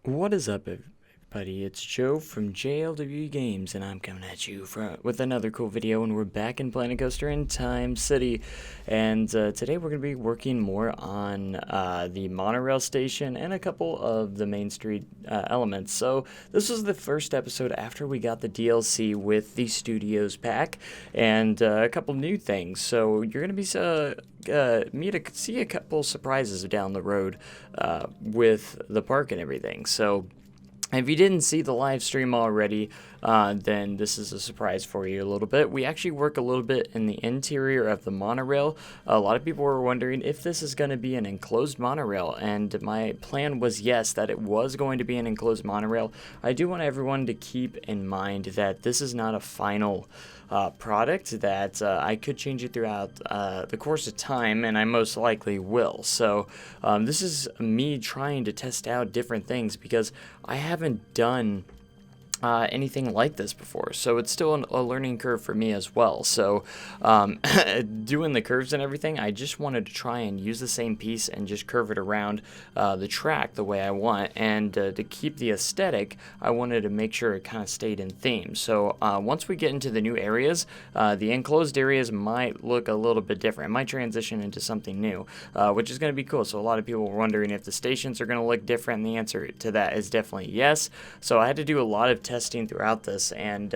What is up, everybody? It's Joe from JLW Games, and I'm coming at you with another cool video, and we're back in Planet Coaster in Time City. And today we're going to be working more on the monorail station and a couple of the Main Street elements. So this was the first episode after we got the DLC with the Studios pack, and a couple new things. So you're going to be see a couple surprises down the road with the park and everything. So if you didn't see the live stream already, then this is a surprise for you a little bit. We actually work a little bit in the interior of the monorail. A lot of people were wondering if this is going to be an enclosed monorail, and my plan was yes, that it was going to be an enclosed monorail. I do want everyone to keep in mind that this is not a final product, that I could change it throughout the course of time, and I most likely will. So this is me trying to test out different things because I haven't done anything like this before, so it's still a learning curve for me as well. So doing the curves and everything, I just wanted to try and use the same piece and just curve it around the track the way I want, and to keep the aesthetic, I wanted to make sure it kind of stayed in theme. So once we get into the new areas, the enclosed areas might look a little bit different. It might transition into something new, which is going to be cool. So a lot of people were wondering if the stations are going to look different, and the answer to that is definitely yes. So I had to do a lot of testing throughout this, and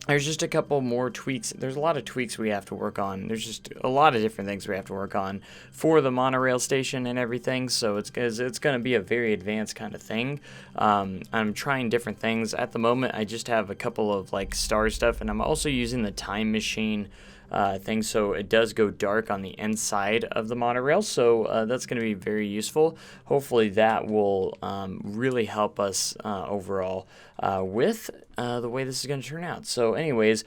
there's just a couple more tweaks. There's a lot of tweaks we have to work on. There's just a lot of different things we have to work on for the monorail station and everything, so it's going to be a very advanced kind of thing. I'm trying different things. At the moment, I just have a couple of like star stuff, and I'm also using the time machine thing, so it does go dark on the inside of the monorail, so that's going to be very useful. Hopefully that will really help us overall with the way this is going to turn out. So anyways,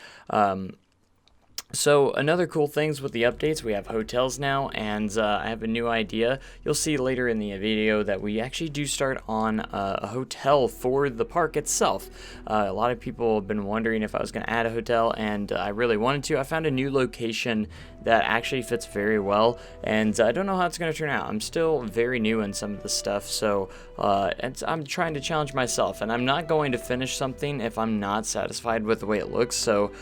so another cool things with the updates, we have hotels now, and I have a new idea. You'll see later in the video that we actually do start on a hotel for the park itself. A lot of people have been wondering if I was going to add a hotel, and I really wanted to. I found a new location that actually fits very well, and I don't know how it's going to turn out. I'm still very new in some of the stuff, so I'm trying to challenge myself, and I'm not going to finish something if I'm not satisfied with the way it looks. So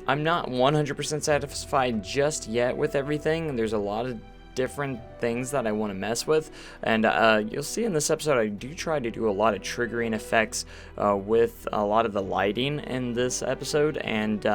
I'm not 100% satisfied just yet with everything. There's a lot of different things that I want to mess with, and you'll see in this episode I do try to do a lot of triggering effects with a lot of the lighting in this episode, and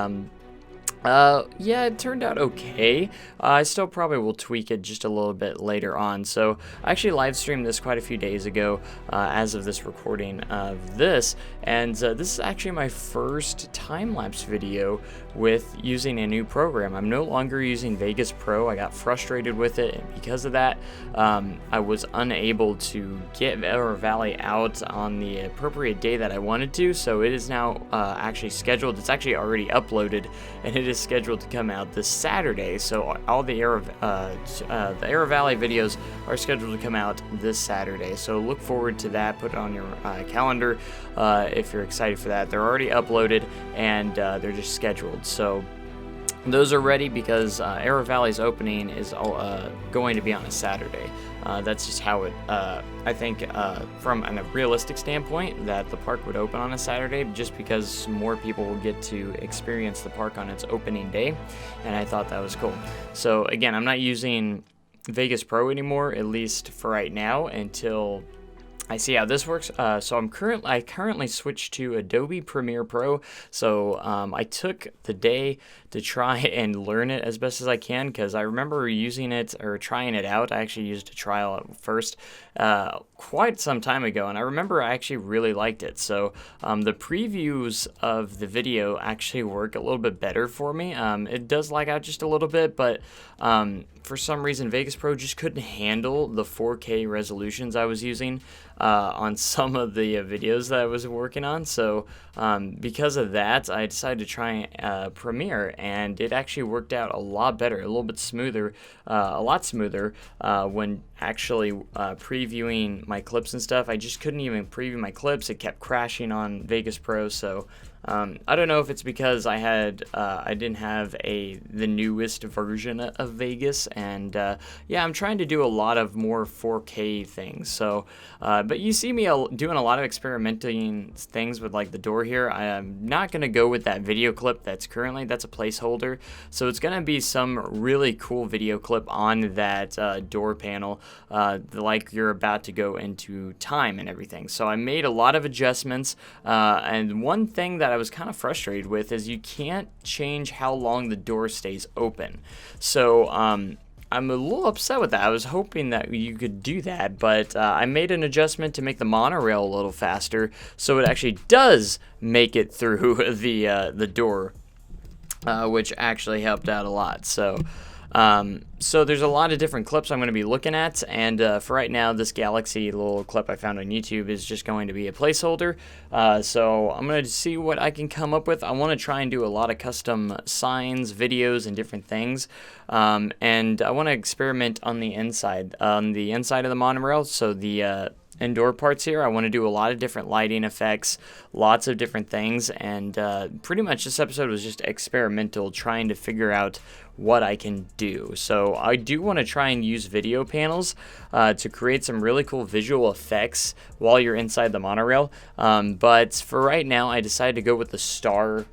yeah, it turned out okay. I still probably will tweak it just a little bit later on. So I actually live streamed this quite a few days ago as of this recording of this, and this is actually my first time-lapse video with using a new program. I'm no longer using Vegas Pro. I got frustrated with it, and because of that, I was unable to get Error Valley out on the appropriate day that I wanted to, so it is now actually scheduled. It's actually already uploaded, and it is scheduled to come out this Saturday. So all the Error Valley videos are scheduled to come out this Saturday. So look forward to that. Put it on your calendar if you're excited for that. They're already uploaded, and they're just scheduled. So those are ready because Error Valley's opening is going to be on a Saturday. That's just how it, I think, from a realistic standpoint, that the park would open on a Saturday just because more people will get to experience the park on its opening day, and I thought that was cool. So again, I'm not using Vegas Pro anymore, at least for right now, until I see how this works. So I currently switched to Adobe Premiere Pro. So I took the day to try and learn it as best as I can, because I remember using it or trying it out. I actually used a trial at first quite some time ago, and I remember I actually really liked it. So the previews of the video actually work a little bit better for me. It does lag out just a little bit, but for some reason Vegas Pro just couldn't handle the 4K resolutions I was using on some of the videos that I was working on. So because of that, I decided to try Premiere, and it actually worked out a lot better, a little bit smoother, a lot smoother when actually previewing my clips and stuff. I just couldn't even preview my clips. It kept crashing on Vegas Pro, so I don't know if it's because I didn't have the newest version of Vegas, and yeah, I'm trying to do a lot of more 4K things. So, but you see me doing a lot of experimenting things with like the door here. I'm not gonna go with that video clip that's a placeholder. So it's gonna be some really cool video clip on that door panel, like you're about to go into time and everything. So I made a lot of adjustments, and one thing that I was kind of frustrated with is you can't change how long the door stays open. So I'm a little upset with that. I was hoping that you could do that, but I made an adjustment to make the monorail a little faster, so it actually does make it through the door, which actually helped out a lot. So there's a lot of different clips I'm going to be looking at, and for right now, this Galaxy little clip I found on YouTube is just going to be a placeholder. So I'm going to see what I can come up with. I want to try and do a lot of custom signs, videos, and different things, and I want to experiment on the inside of the monorail. So the indoor parts here, I want to do a lot of different lighting effects, lots of different things, and pretty much this episode was just experimental, trying to figure out what I can do. So I do want to try and use video panels to create some really cool visual effects while you're inside the monorail, but for right now I decided to go with the star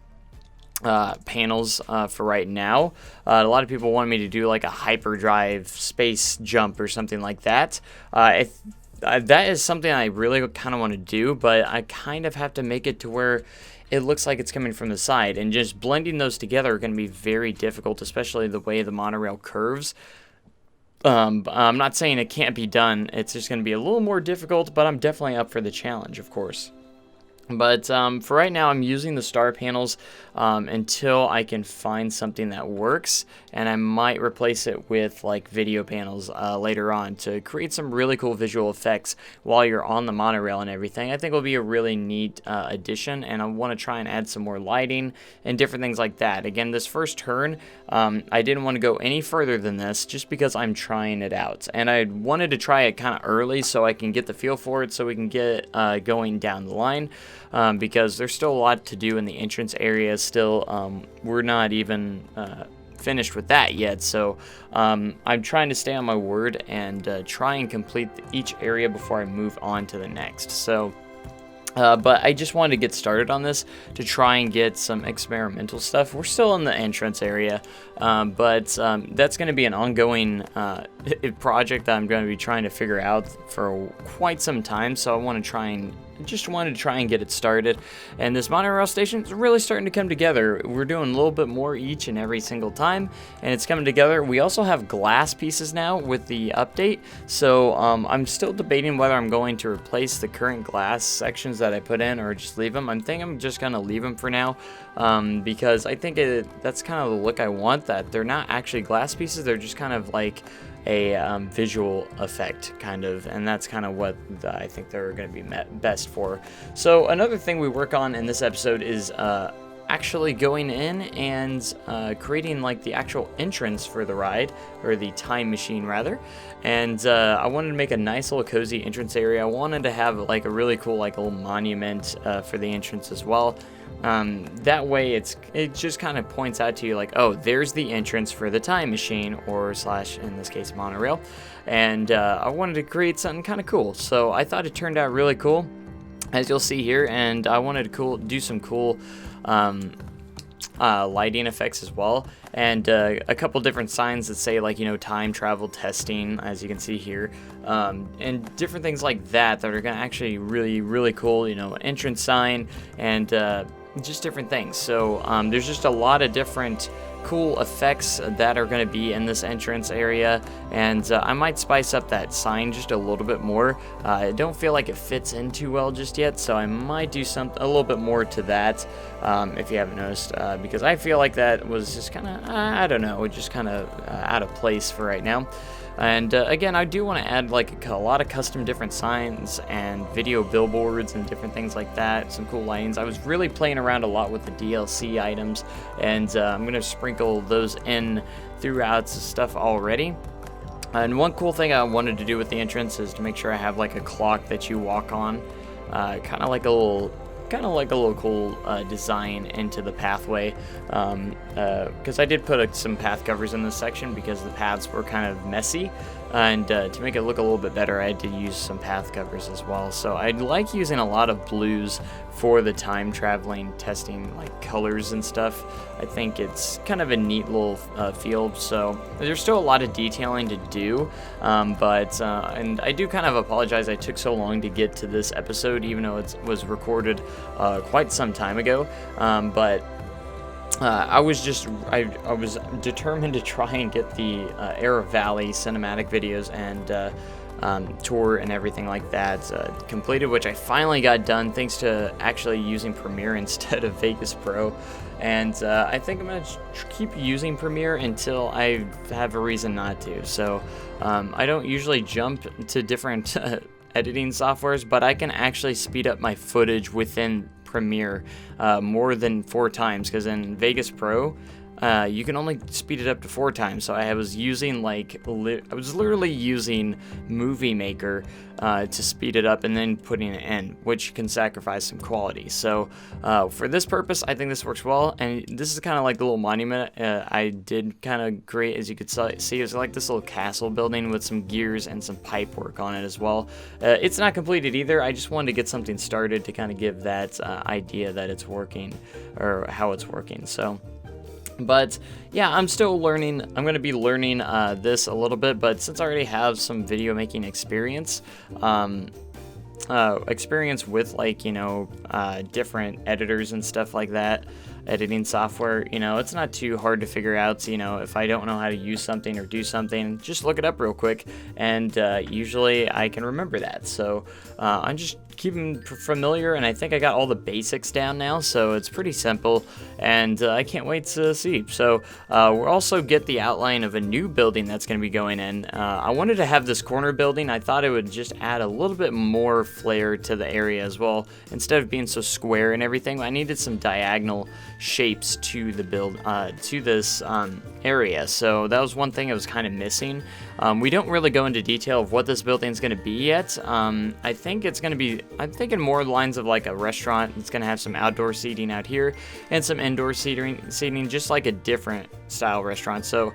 panels for right now. A lot of people wanted me to do like a hyperdrive space jump or something like that. That is something I really kind of want to do, but I kind of have to make it to where it looks like it's coming from the side, and just blending those together are going to be very difficult, especially the way the monorail curves. I'm not saying it can't be done, it's just going to be a little more difficult, but I'm definitely up for the challenge, of course. But for right now, I'm using the star panels until I can find something that works, and I might replace it with like video panels later on to create some really cool visual effects while you're on the monorail and everything. I think will be a really neat addition, and I want to try and add some more lighting and different things like that. Again, this first turn, I didn't want to go any further than this just because I'm trying it out, and I wanted to try it kind of early so I can get the feel for it, so we can get going down the line. Because there's still a lot to do in the entrance area still. We're not even finished with that yet, so I'm trying to stay on my word and try and complete each area before I move on to the next. So but I just wanted to get started on this to try and get some experimental stuff. We're still in the entrance area, but that's going to be an ongoing project that I'm going to be trying to figure out for quite some time. So I want to try and get it started, and this monorail station is really starting to come together. We're doing a little bit more each and every single time, and it's coming together. We also have glass pieces now with the update, so I'm still debating whether I'm going to replace the current glass sections that I put in or just leave them. I'm just gonna leave them for now, because I think that's kind of the look I want, that they're not actually glass pieces, they're just kind of like a visual effect kind of, and that's kind of what I think they're going to be best for. So another thing we work on in this episode is actually going in and creating like the actual entrance for the ride, or the time machine rather. And I wanted to make a nice little cozy entrance area. I wanted to have like a really cool like little monument for the entrance as well. That way it just kind of points out to you like, oh, there's the entrance for the time machine, or slash in this case monorail. And I wanted to create something kind of cool, so I thought it turned out really cool, as you'll see here. And I wanted to do some cool lighting effects as well, and a couple different signs that say like, you know, time travel testing, as you can see here, and different things like that are gonna actually really cool, you know, entrance sign, and just different things. So there's just a lot of different cool effects that are going to be in this entrance area, and I might spice up that sign just a little bit more. I don't feel like it fits in too well just yet, so I might do a little bit more to that, if you haven't noticed, because I feel like that was just kind of, I don't know, just kind of out of place for right now. And again, I do want to add like a lot of custom different signs and video billboards and different things like that, some cool lightings. I was really playing around a lot with the DLC items, and I'm going to sprinkle those in throughout stuff already. And one cool thing I wanted to do with the entrance is to make sure I have like a clock that you walk on, kind of like a little kind of like a little cool design into the pathway, because I did put some path covers in this section because the paths were kind of messy, and to make it look a little bit better, I had to use some path covers as well. So I like using a lot of blues for the time traveling testing, like colors and stuff. I think it's kind of a neat little field. So there's still a lot of detailing to do, and I do kind of apologize I took so long to get to this episode, even though it was recorded quite some time ago. I was determined to try and get the Arrow Valley cinematic videos and tour and everything like that completed, which I finally got done thanks to actually using Premiere instead of Vegas Pro. And I think I'm going to keep using Premiere until I have a reason not to. So I don't usually jump to different editing softwares, but I can actually speed up my footage within Premiere more than 4 times, because in Vegas Pro you can only speed it up to 4 times. So I was using I was literally using Movie Maker to speed it up and then putting it in, which can sacrifice some quality. So for this purpose, I think this works well. And this is kind of like the little monument I did kind of great, as you could see. It's like this little castle building with some gears and some pipe work on it as well. It's not completed either. I just wanted to get something started to kind of give that idea that it's working, or how it's working. So. But yeah, I'm still learning. I'm going to be learning this a little bit, but since I already have some video making experience, with different editors and stuff like that, editing software, it's not too hard to figure out. If I don't know how to use something or do something, just look it up real quick, and usually I can remember that. So I'm just keeping familiar, and I think I got all the basics down now, so it's pretty simple, and I can't wait to see. So we'll also get the outline of a new building that's going to be going in. I wanted to have this corner building. I thought it would just add a little bit more flair to the area as well. Instead of being so square and everything, I needed some diagonal shapes to the build, to this area. So that was one thing I was kind of missing. We don't really go into detail of what this building is going to be yet. I think it's going to be, I'm thinking more lines of like a restaurant. It's going to have some outdoor seating out here and some indoor seating, just like a different style restaurant. So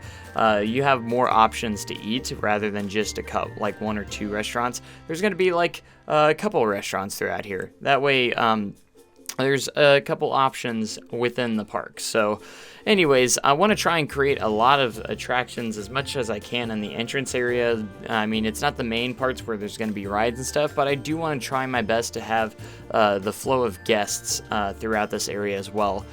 you have more options to eat rather than just like 1 or 2 restaurants. There's going to be like a couple restaurants throughout here. That way, there's a couple options within the park. So anyways, I want to try and create a lot of attractions as much as I can in the entrance area. I mean, it's not the main parts where there's going to be rides and stuff, but I do want to try my best to have the flow of guests throughout this area as well,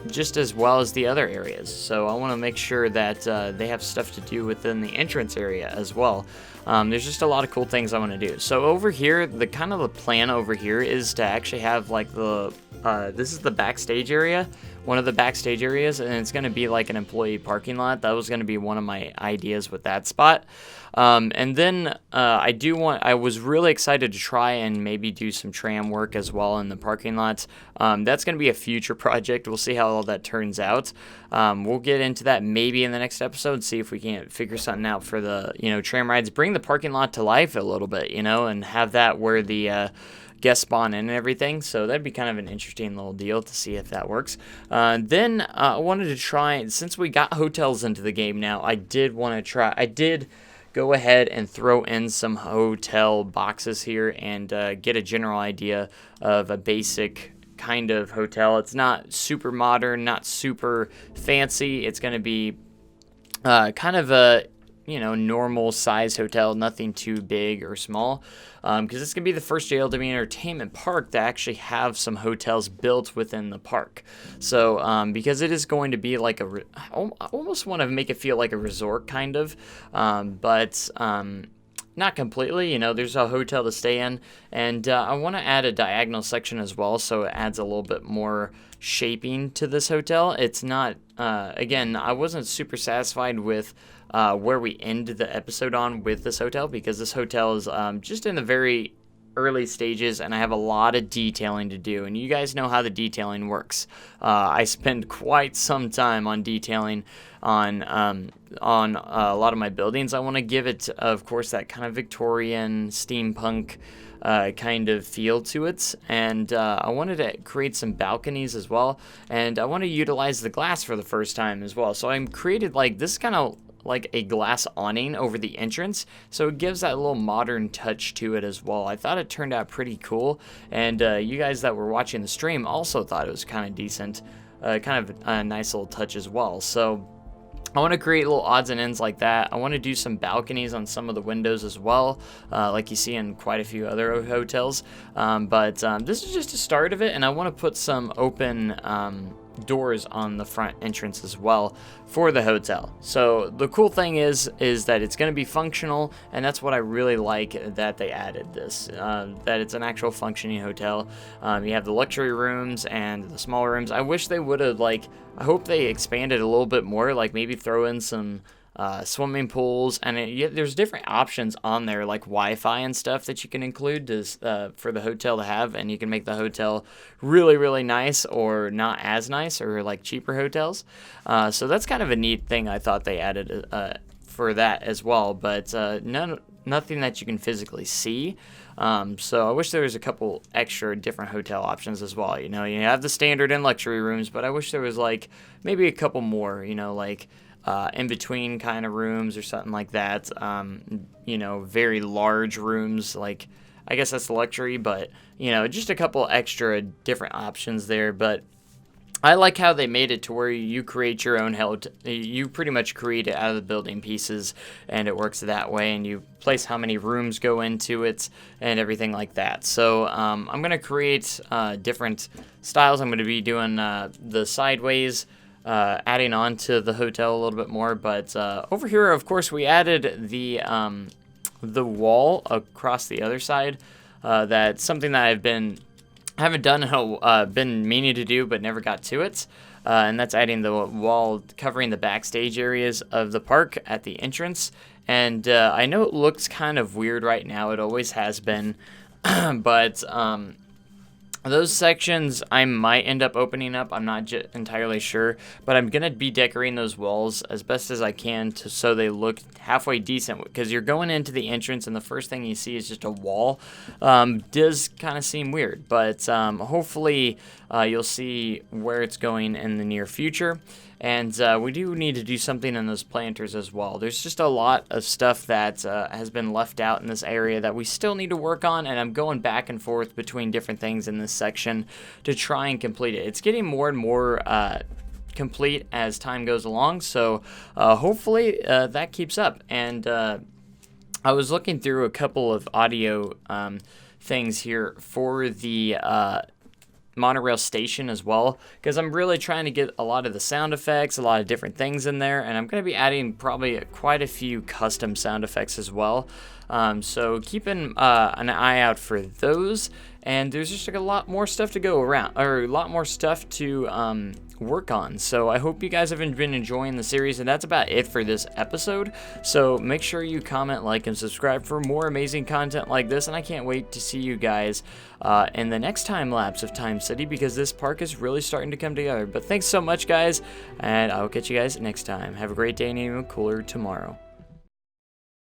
just as well as the other areas. So I want to make sure that they have stuff to do within the entrance area as well. There's just a lot of cool things I want to do. So over here, the plan over here is to actually have like this is the backstage area, one of the backstage areas, and it's going to be like an employee parking lot. That was going to be one of my ideas with that spot. And then I was really excited to try and maybe do some tram work as well in the parking lots. That's going to be a future project. We'll see how all that turns out. We'll get into that maybe in the next episode, see if we can't figure something out for the, tram rides, bring the parking lot to life a little bit, and have that where the guest spawn in and everything. So that'd be kind of an interesting little deal to see if that works. Then I wanted to try, since we got hotels into the game now, I did go ahead and throw in some hotel boxes here and get a general idea of a basic kind of hotel. It's not super modern, not super fancy. It's going to be kind of a normal size hotel, nothing too big or small, because it's going to be the first JLW Entertainment Park to actually have some hotels built within the park. So because it is going to be like I almost want to make it feel like a resort kind of, but not completely. There's a hotel to stay in, and I want to add a diagonal section as well, so it adds a little bit more shaping to this hotel. It's not, again, I wasn't super satisfied with where we end the episode on with this hotel, because this hotel is just in a very early stages, and I have a lot of detailing to do, and you guys know how the detailing works. I spend quite some time on detailing on a lot of my buildings. I want to give it, of course, that kind of Victorian steampunk kind of feel to it, and I wanted to create some balconies as well, and I want to utilize the glass for the first time as well. So I created like this kind of like a glass awning over the entrance, so it gives that little modern touch to it as well. I thought it turned out pretty cool, and you guys that were watching the stream also thought it was kind of decent, kind of a nice little touch as well. So I want to create little odds and ends like that. I want to do some balconies on some of the windows as well, like you see in quite a few other hotels. But this is just a start of it, and I want to put some open doors on the front entrance as well for the hotel. So the cool thing is that it's going to be functional, and that's what I really like that they added this, that it's an actual functioning hotel. You have the luxury rooms and the smaller rooms. I wish they would have, like, I hope they expanded a little bit more, like maybe throw in some swimming pools, and there's different options on there, like Wi-Fi and stuff that you can include for the hotel to have, and you can make the hotel really, really nice or not as nice, or like cheaper hotels. So that's kind of a neat thing I thought they added for that as well, but nothing that you can physically see. So I wish there was a couple extra different hotel options as well. You know, you have the standard and luxury rooms, but I wish there was like maybe a couple more, you know, like in between kind of rooms or something like that. You know, very large rooms, like I guess that's luxury, but you know, just a couple extra different options there. But I like how they made it to where you create your own you pretty much create it out of the building pieces, and it works that way, and you place how many rooms go into it and everything like that. So I'm going to create different styles. I'm going to be doing the sideways, adding on to the hotel a little bit more. But over here, of course, we added the wall across the other side. That's something that I haven't done, been meaning to do, but never got to it. And that's adding the wall covering the backstage areas of the park at the entrance. And I know it looks kind of weird right now. It always has been. But those sections I might end up opening up. I'm not entirely sure, but I'm going to be decorating those walls as best as I can so they look halfway decent, because you're going into the entrance and the first thing you see is just a wall. Does kind of seem weird, but hopefully you'll see where it's going in the near future. And we do need to do something in those planters as well. There's just a lot of stuff that has been left out in this area that we still need to work on, and I'm going back and forth between different things in this section to try and complete it. It's getting more and more complete as time goes along, so hopefully that keeps up. And I was looking through a couple of audio things here for the Monorail station as well, because I'm really trying to get a lot of the sound effects, a lot of different things in there, and I'm going to be adding probably quite a few custom sound effects as well. So keep an eye out for those, and there's just like a lot more stuff to go around, or a lot more stuff to work on. So I hope you guys have been enjoying the series, and that's about it for this episode. So make sure you comment, like, and subscribe for more amazing content like this, and I can't wait to see you guys in the next time lapse of Time City, because this park is really starting to come together. But thanks so much, guys, and I'll catch you guys next time. Have a great day and even cooler tomorrow.